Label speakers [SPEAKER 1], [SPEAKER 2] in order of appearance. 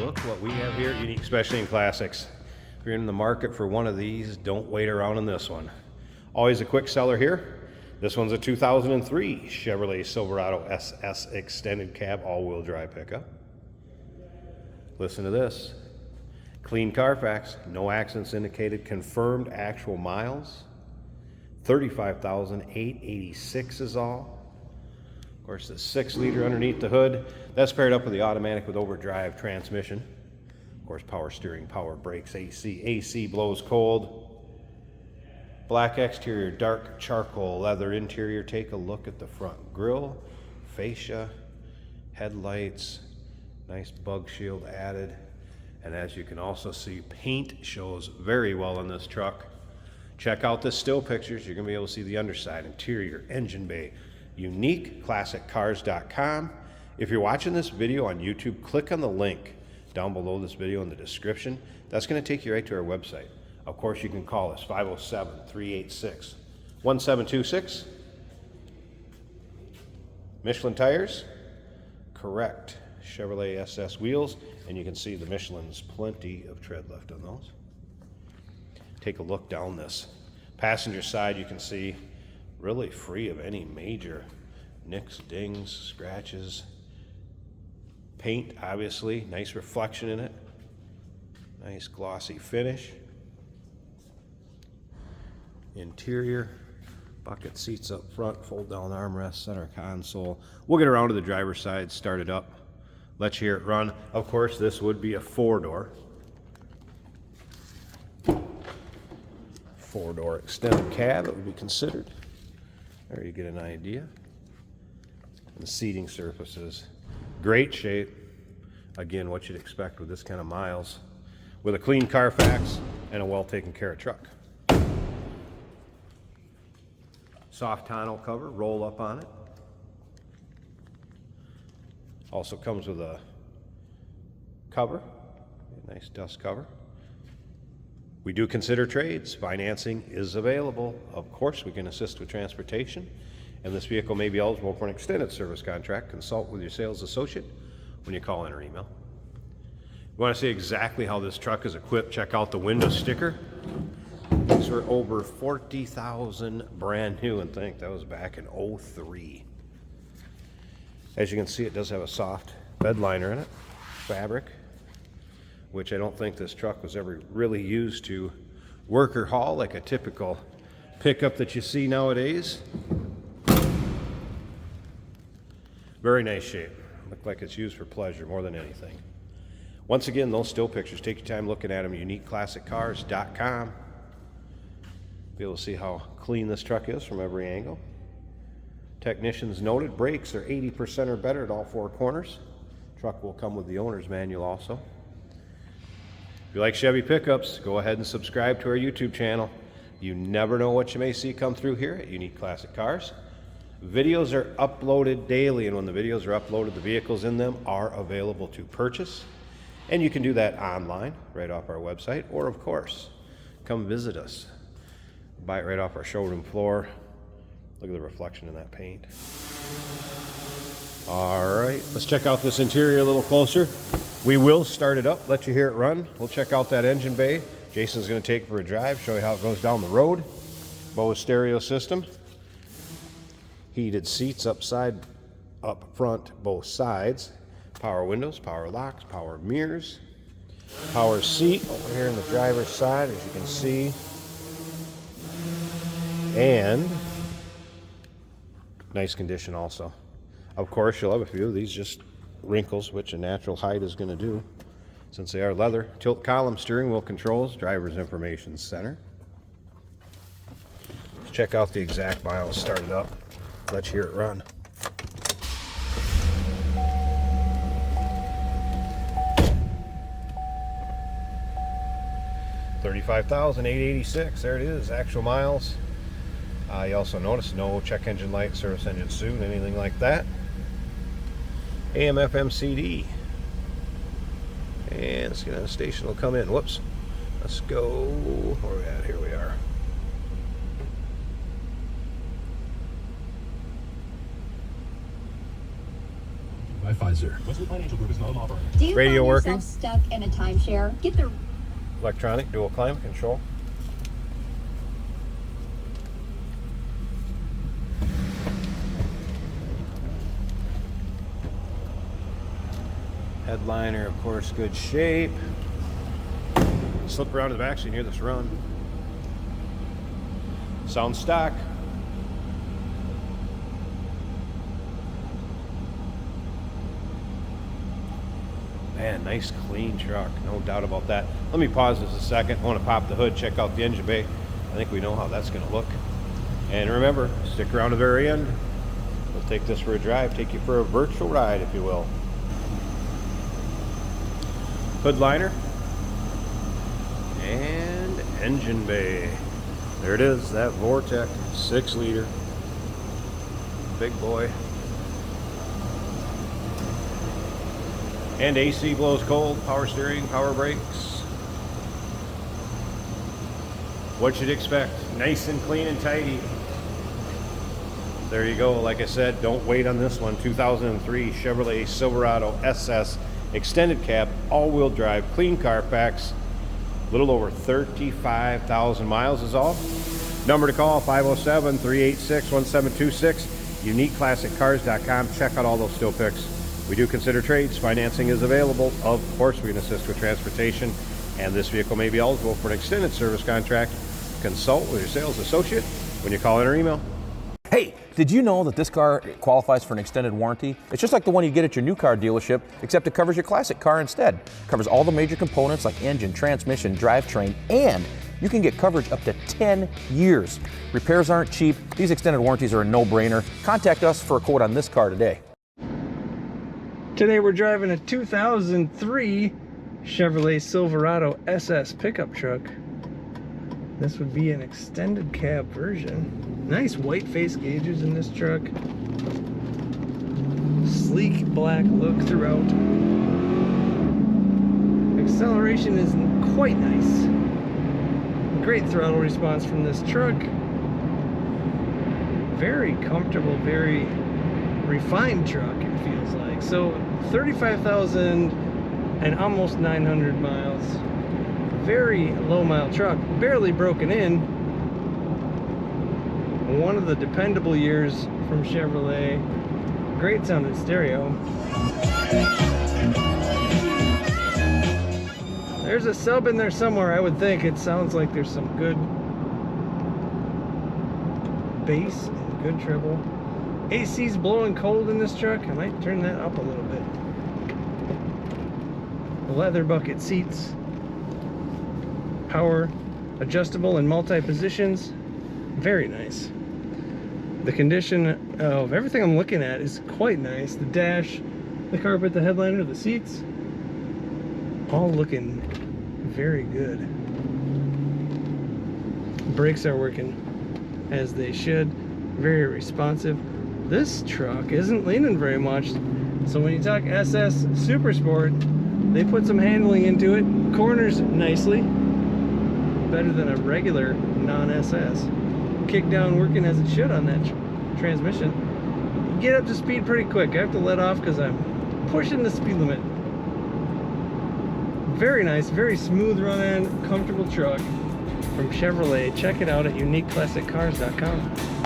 [SPEAKER 1] look what we have here at Unique Specialty and Classics. If you're in the market for one of these, don't wait around on this one. Always a quick seller here. This one's a 2003 Chevrolet Silverado SS extended cab all-wheel drive pickup. Listen to this. Clean Carfax, no accidents indicated, confirmed actual miles. 35,886 is all. Of course, the 6-liter underneath the hood. That's paired up with the automatic with overdrive transmission. Of course, power steering, power brakes, AC. AC blows cold. Black exterior, dark charcoal leather interior. Take a look at the front grille, fascia, headlights, nice bug shield added. And as you can also see, paint shows very well in this truck. Check out the still pictures. You're going to be able to see the underside, interior, engine bay. UniqueClassicCars.com. If you're watching this video on YouTube, click on the link down below this video in the description. That's going to take you right to our website. Of course, you can call us 507-386-1726. Michelin tires, correct. Chevrolet SS wheels, and you can see the Michelin's plenty of tread left on those. Take a look down this passenger side. You can see really free of any major nicks, dings, scratches. Paint, obviously, nice reflection in it. Nice glossy finish. Interior, bucket seats up front, fold down armrest, center console. We'll get around to the driver's side, start it up, let you hear it run. Of course, this would be a 4-door. 4-door extended cab, it would be considered. There you get an idea. And the seating surfaces, great shape. Again, what you'd expect with this kind of miles, with a clean Carfax and a well taken care of truck. Soft tonneau cover, roll up on it. Also comes with a cover, a nice dust cover. We do consider trades. Financing is available. Of course, we can assist with transportation, and this vehicle may be eligible for an extended service contract. Consult with your sales associate when you call in or email. You want to see exactly how this truck is equipped, check out the window sticker. These were over 40,000 brand new, and think that was back in 03. As you can see, it does have a soft bed liner in it, fabric, which I don't think this truck was ever really used to work or haul like a typical pickup that you see nowadays. Very nice shape. Looked like it's used for pleasure more than anything. Once again, those still pictures, take your time looking at them. UniqueClassicCars.com. Be able to see how clean this truck is from every angle. Technicians noted brakes are 80% or better at all 4 corners. Truck will come with the owner's manual also. If you like Chevy pickups, go ahead and subscribe to our YouTube channel. You never know what you may see come through here at Unique Classic Cars. Videos are uploaded daily, and when the videos are uploaded, the vehicles in them are available to purchase. And you can do that online, right off our website, or of course, come visit us. Buy it right off our showroom floor. Look at the reflection in that paint. All right, let's check out this interior a little closer. We will start it up, let you hear it run. We'll check out that engine bay. Jason's going to take it for a drive, show you how it goes down the road. Bose stereo system. Heated seats up front, both sides. Power windows, power locks, power mirrors. Power seat over here in the driver's side, as you can see. And nice condition also. Of course, you'll have a few of these just wrinkles, which a natural height is going to do since they are leather. Tilt column steering wheel controls, driver's information center. Let's check out the exact miles, start it up, let you hear it run. $35,886, there it is, actual miles. You also notice no check engine light, service engine soon, anything like that. AM, FM, CD. And let's get on the station, will come in. Whoops. Let's go. Where are we at? Here we are.
[SPEAKER 2] 550. Westwood Financial Group is not an operator.
[SPEAKER 3] Do you
[SPEAKER 1] Radio
[SPEAKER 3] find
[SPEAKER 1] working?
[SPEAKER 3] yourself stuck in a timeshare? Get the
[SPEAKER 1] Electronic dual climate control. Headliner, of course, good shape. Slip around to the back so you can hear this run. Sound stock. Man, nice clean truck, no doubt about that. Let me pause this a second. I want to pop the hood, check out the engine bay. I think we know how that's going to look. And remember, stick around to the very end. We'll take this for a drive, take you for a virtual ride, if you will. Hood liner and engine bay. There it is, that Vortec 6-liter. Big boy. And AC blows cold, power steering, power brakes. What you'd expect, nice and clean and tidy. There you go, like I said, don't wait on this one. 2003 Chevrolet Silverado SS extended cab, all-wheel drive, clean Carfax. A little over 35,000 miles is all. Number to call, 507-386-1726. UniqueClassicCars.com. Check out all those still pics. We do consider trades. Financing is available. Of course, we can assist with transportation, and this vehicle may be eligible for an extended service contract. Consult with your sales associate when you call in or email.
[SPEAKER 4] Hey, did you know that this car qualifies for an extended warranty? It's just like the one you get at your new car dealership, except it covers your classic car instead. It covers all the major components like engine, transmission, drivetrain, and you can get coverage up to 10 years. Repairs aren't cheap. These extended warranties are a no-brainer. Contact us for a quote on this car today.
[SPEAKER 5] Today we're driving a 2003 Chevrolet Silverado SS pickup truck. This would be an extended cab version. Nice white face gauges in this truck. Sleek black look throughout. Acceleration is quite nice. Great throttle response from this truck. Very comfortable, very refined truck, it feels like. So 35,000 and almost 900 miles. Very low mile truck, barely broken in. One of the dependable years from Chevrolet. Great sounding stereo. There's a sub in there somewhere, I would think. It sounds like there's some good bass and good treble. AC's blowing cold in this truck. I might turn that up a little bit. Leather bucket seats. Power adjustable in multi-positions. Very nice. The condition of everything I'm looking at is quite nice. The dash, the carpet, the headliner, the seats, all looking very good. Brakes are working as they should. Very responsive. This truck isn't leaning very much. So when you talk SS Super Sport, they put some handling into it. Corners nicely. Better than a regular non-SS. Kick down working as it should on that transmission. Get up to speed pretty quick. I have to let off because I'm pushing the speed limit. Very nice, very smooth run-in, comfortable truck from Chevrolet. Check it out at UniqueClassicCars.com.